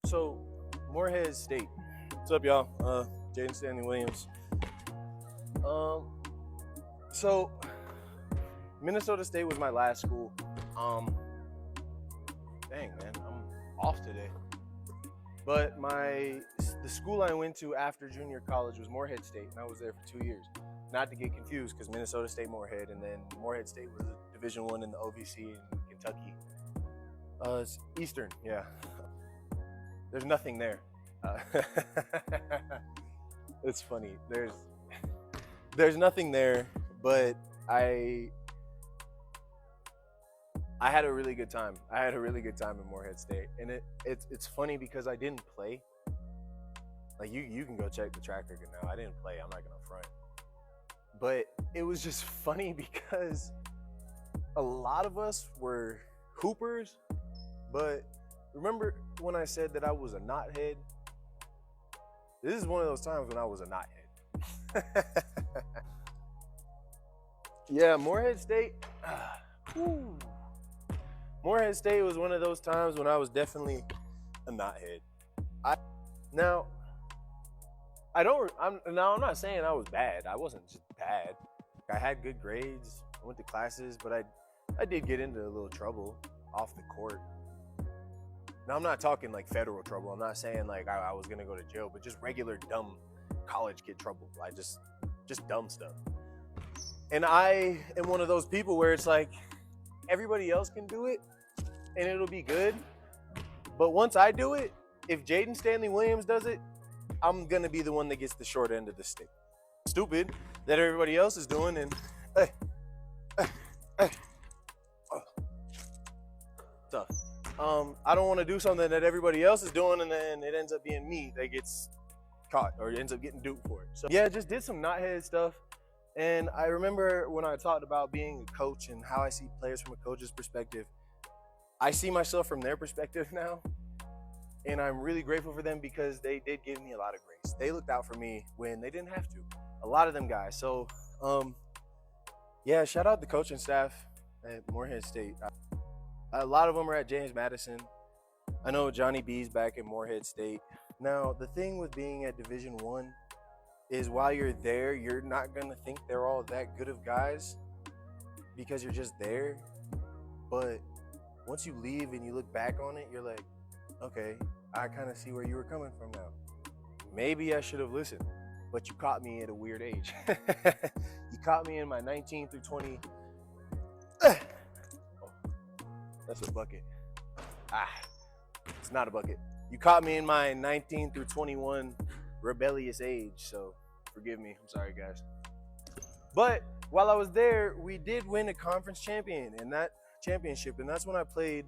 So, Morehead State. What's up, y'all? Jaden Stanley-Williams. Um, so Minnesota State was my last school. Dang man, I'm off today. But the school I went to after junior college was Morehead State, and I was there for 2 years. Not to get confused, because Minnesota State, Morehead, and then Morehead State was a Division I in the OVC in Kentucky. It's Eastern, yeah. There's nothing there. It's funny. There's nothing there, but I had a really good time. I had a really good time in Morehead State, and it's funny because I didn't play. Like you can go check the track record now. I didn't play. I'm not gonna front, but it was just funny because a lot of us were hoopers. But remember when I said that I was a knothead? This is one of those times when I was a knothead. Yeah, Morehead State. Morehead State was one of those times when I was definitely a knothead. I'm not saying I was bad. I wasn't just bad. I had good grades. I went to classes, but I did get into a little trouble off the court. Now, I'm not talking like federal trouble. I'm not saying like I was gonna go to jail, but just regular dumb college kid trouble. Like just dumb stuff. And I am one of those people where it's like everybody else can do it and it'll be good. But once I do it, if Jaden Stanley-Williams does it, I'm gonna be the one that gets the short end of the stick. Stupid that everybody else is doing, and tough. I don't want to do something that everybody else is doing, and then it ends up being me that gets caught or ends up getting duped for it. So yeah, just did some knothead stuff. And I remember when I talked about being a coach and how I see players from a coach's perspective, I see myself from their perspective now. And I'm really grateful for them because they did give me a lot of grace. They looked out for me when they didn't have to. A lot of them guys. So yeah, shout out the coaching staff at Morehead State. A lot of them are at James Madison. I know Johnny B's back at Morehead State. Now, the thing with being at Division I is while you're there, you're not going to think they're all that good of guys because you're just there. But once you leave and you look back on it, you're like, okay, I kind of see where you were coming from now. Maybe I should have listened, but you caught me at a weird age. You caught me in my 19 through 20. That's a bucket. It's not a bucket. You caught me in my 19 through 21 rebellious age, so forgive me. I'm sorry, guys. But while I was there, we did win a conference championship, and that's when I played.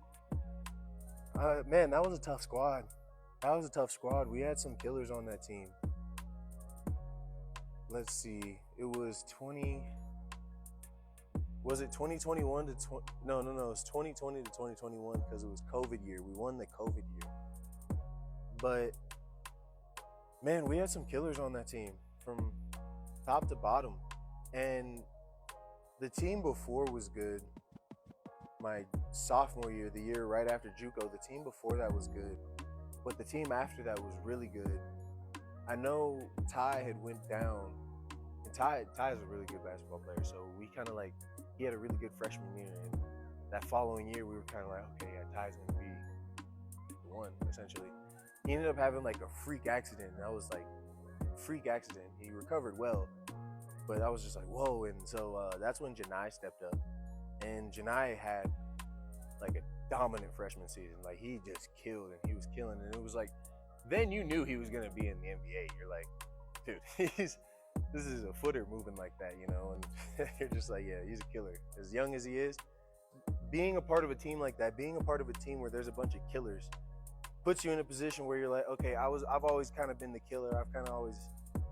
Man, that was a tough squad. We had some killers on that team. Let's see. It was 2021 to 20? No. It was 2020 to 2021 because it was COVID year. We won the COVID year. But man, we had some killers on that team from top to bottom. And the team before was good. My sophomore year, the year right after JUCO, the team before that was good. But the team after that was really good. I know Ty had went down. And Ty is a really good basketball player. So we kind of like, he had a really good freshman year. And that following year, we were kind of like, okay, yeah, Ty's going to be the one, essentially. He ended up having like a freak accident. And I was like, freak accident. He recovered well. But I was just like, whoa. And so that's when Janai stepped up. And Janai had like a dominant freshman season. Like he just killed and he was killing. And it was like, then you knew he was going to be in the NBA. You're like, dude, this is a footer moving like that, you know? And you're just like, yeah, he's a killer. As young as he is, being a part of a team like that, being a part of a team where there's a bunch of killers, puts you in a position where you're like, okay, I've always kind of been the killer. I've kind of always,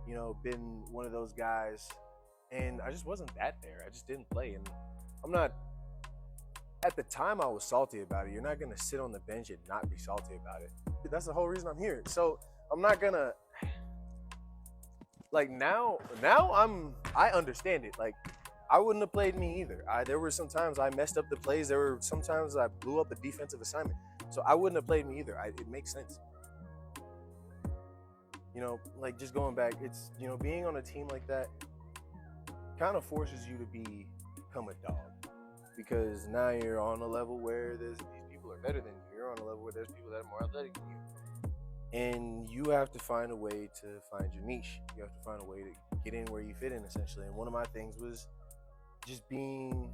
you know, been one of those guys. And I just wasn't that there. I just didn't play. And I'm not, at the time I was salty about it. You're not going to sit on the bench and not be salty about it. That's the whole reason I'm here. So I'm not going to, like now I understand it. Like I wouldn't have played me either. There were some times I messed up the plays. There were sometimes I blew up a defensive assignment. So I wouldn't have played me either. It makes sense. You know, like just going back, it's, you know, being on a team like that kind of forces you to become a dog, because now you're on a level where these people are better than you. You're on a level where there's people that are more athletic than you, and you have to find a way to find your niche. You have to find a way to get in where you fit in, essentially. And one of my things was just being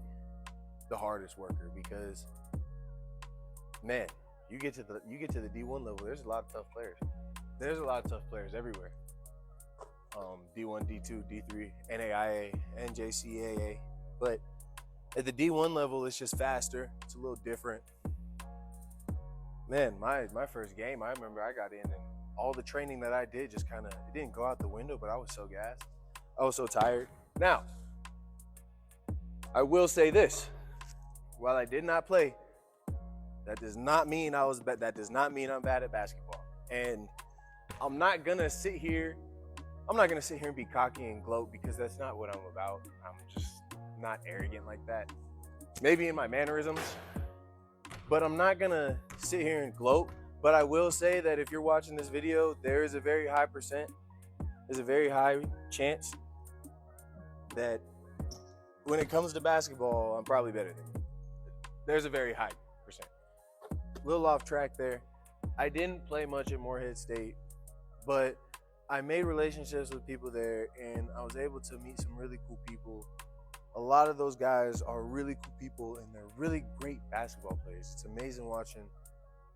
the hardest worker, because man, you get to the D1 level, there's a lot of tough players. There's a lot of tough players everywhere. D1, D2, D3, NAIA, NJCAA. But at the D1 level, it's just faster. It's a little different. Man, my first game, I remember I got in and all the training that I did just kind of, it didn't go out the window, but I was so gassed. I was so tired. Now, I will say this. While I did not play, that does not mean that does not mean I'm bad at basketball. And I'm not gonna sit here and be cocky and gloat, because that's not what I'm about. I'm just not arrogant like that. Maybe in my mannerisms, but I'm not gonna sit here and gloat. But I will say that if you're watching this video, there is a very high chance that when it comes to basketball, I'm probably better than you. There's a very high percent. A little off track there. I didn't play much at Morehead State, but I made relationships with people there, and I was able to meet some really cool people. A lot of those guys are really cool people, and they're really great basketball players. It's amazing watching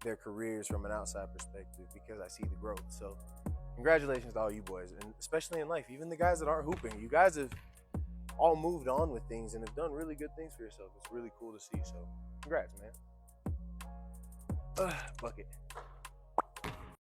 their careers from an outside perspective, because I see the growth. So congratulations to all you boys, and especially in life, even the guys that aren't hooping. You guys have all moved on with things and have done really good things for yourself. It's really cool to see. So congrats, man. Bucket.